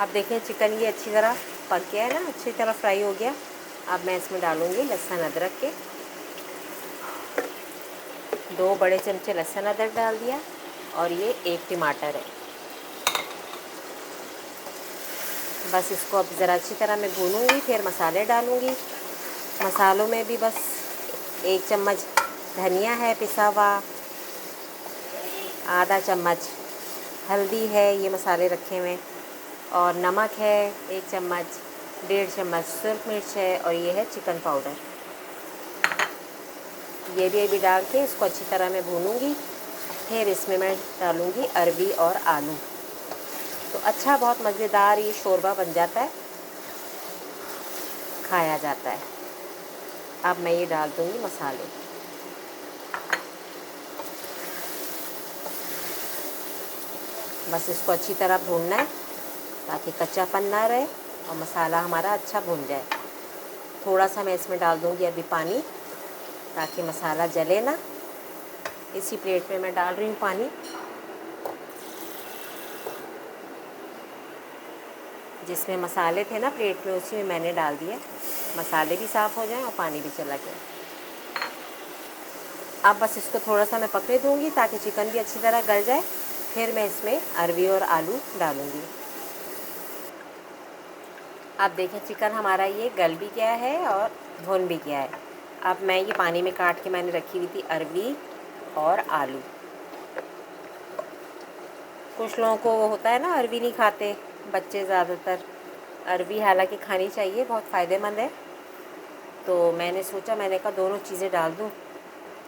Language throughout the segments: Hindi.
अब देखें चिकन ये अच्छी तरह पक गया है ना, अच्छी तरह फ्राई हो गया। अब मैं इसमें डालूँगी लहसुन अदरक के 2 बड़े चमचे लहसुन अदरक डाल दिया, और ये 1 टमाटर है। बस इसको अब ज़रा अच्छी तरह मैं भूनूँगी, फिर मसाले डालूँगी। मसालों में भी बस 1 चम्मच धनिया है पिसा हुआ, आधा चम्मच हल्दी है, ये मसाले रखे हुए, और नमक है 1 चम्मच, 1.5 चम्मच सुरख मिर्च है, और ये है चिकन पाउडर। ये भी अभी डाल के इसको अच्छी तरह मैं भूनूँगी। फिर इसमें मैं डालूँगी अरबी और आलू। तो अच्छा बहुत मज़ेदार ये शोरबा बन जाता है, खाया जाता है। अब मैं ये डाल दूँगी मसाले। बस इसको अच्छी तरह भूनना है ताकि कच्चापन ना रहे और मसाला हमारा अच्छा भून जाए। थोड़ा सा मैं इसमें डाल दूँगी अभी पानी, ताकि मसाला जले ना। इसी प्लेट में मैं डाल रही हूँ पानी। जिसमें मसाले थे ना प्लेट में, उसी में मैंने डाल दिए। मसाले भी साफ़ हो जाएं और पानी भी चला जाए। अब बस इसको थोड़ा सा मैं पकने दूँगी ताकि चिकन भी अच्छी तरह गल जाए। फिर मैं इसमें अरबी और आलू डालूँगी। अब देखें चिकन हमारा ये गल भी गया है और भुन भी गया है। अब मैं ये पानी में काट के मैंने रखी हुई थी अरबी और आलू। कुछ लोगों को होता है ना, अरबी नहीं खाते बच्चे ज़्यादातर। अरबी हालांकि खानी चाहिए, बहुत फ़ायदेमंद है। तो मैंने सोचा, मैंने कहा दोनों चीज़ें डाल दूँ।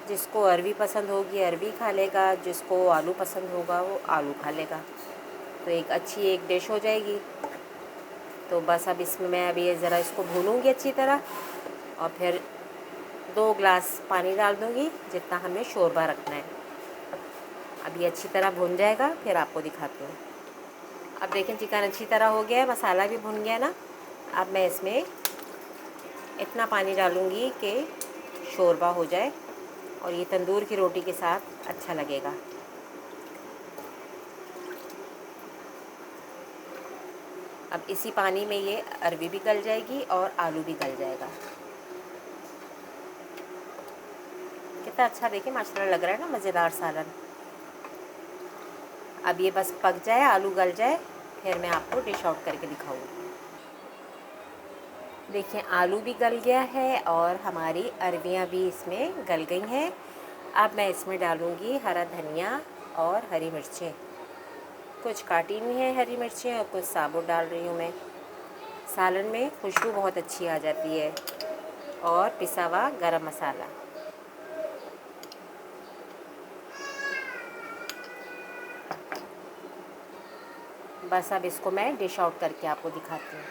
जिसको अरबी पसंद होगी अरबी खा लेगा, जिसको आलू पसंद होगा वो आलू खा लेगा। तो एक अच्छी एक डिश हो जाएगी। तो बस अब इसमें मैं अभी ज़रा इसको भूनूँगी अच्छी तरह, और फिर 2 ग्लास पानी डाल दूँगी जितना हमें शोरबा रखना है। अब ये अच्छी तरह भुन जाएगा, फिर आपको दिखाती हूँ। अब देखें चिकन अच्छी तरह हो गया है, मसाला भी भुन गया ना। अब मैं इसमें इतना पानी डालूँगी कि शोरबा हो जाए और ये तंदूर की रोटी के साथ अच्छा लगेगा। अब इसी पानी में ये अरबी भी गल जाएगी और आलू भी गल जाएगा। कितना अच्छा देखिए माशाल्लाह लग रहा है ना, मज़ेदार सालन। अब ये बस पक जाए, आलू गल जाए, फिर मैं आपको डिश आउट करके दिखाऊंगी। देखिए आलू भी गल गया है और हमारी अरबियां भी इसमें गल गई हैं। अब मैं इसमें डालूंगी हरा धनिया और हरी मिर्चें। कुछ काटी हुई हैं हरी मिर्चें और कुछ साबुत डाल रही हूँ मैं। सालन में खुशबू बहुत अच्छी आ जाती है। और पिसा हुआ गरम मसाला। बस अब इसको मैं डिश आउट करके आपको दिखाती हूँ।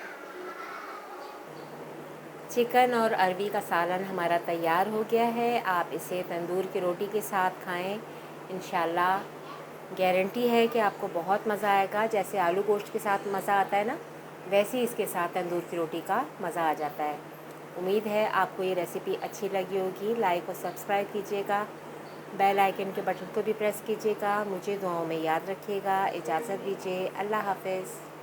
चिकन और अरबी का सालन हमारा तैयार हो गया है। आप इसे तंदूर की रोटी के साथ खाएं, इंशाल्लाह गारंटी है कि आपको बहुत मज़ा आएगा। जैसे आलू गोश्त के साथ मज़ा आता है ना, वैसे ही इसके साथ तंदूर की रोटी का मज़ा आ जाता है। उम्मीद है आपको ये रेसिपी अच्छी लगी होगी। लाइक और सब्सक्राइब कीजिएगा, बेल आइकन के बटन को भी प्रेस कीजिएगा। मुझे दुआओं में याद रखिएगा। इजाज़त दीजिए, अल्लाह हाफ़िज़।